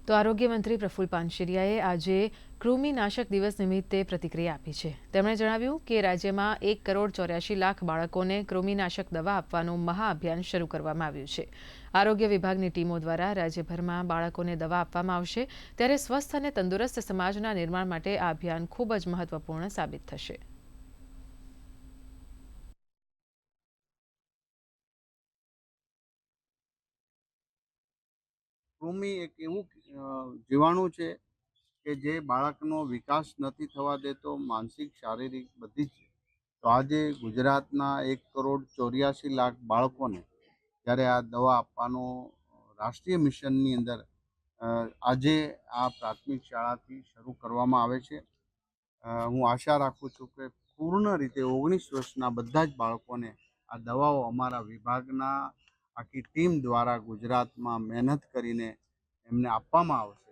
તો આરોગ્ય મંત્રી પ્રફુલ્લ પાનસેરિયાએ આજે કૃમિનાશક દિવસ નિમિત્તે પ્રતિક્રિયા આપી છે। તેમણે જણાવ્યું કે રાજ્યમાં 1,84,00,000 બાળકોને કૃમિનાશક દવા આપવાનું મહાઅભિયાન શરૂ કરવામાં આવ્યું છે। આરોગ્ય વિભાગની ટીમો દ્વારા રાજ્યભરમાં બાળકોને દવા આપવામાં આવશે, ત્યારે સ્વસ્થ અને તંદુરસ્ત સમાજના નિર્માણ માટે આ અભિયાન ખૂબ જ મહત્વપૂર્ણ સાબિત થશે। કૃમિ એક એવું જીવાણુ છે કે જે બાળકનો વિકાસ નથી થવા દેતો, માનસિક શારીરિક બધી જ। તો આજે ગુજરાતના 1,84,00,000 બાળકોને જ્યારે આ દવા આપવાનો રાષ્ટ્રીય મિશનની અંદર આજે આ પ્રાથમિક શાળાથી શરૂ કરવામાં આવે છે। હું આશા રાખું છું કે પૂર્ણ રીતે 19 વર્ષના બધા જ બાળકોને આ દવાઓ અમારા વિભાગના આખી ટીમ દ્વારા ગુજરાતમાં મહેનત કરીને એમને આપવામાં આવશે।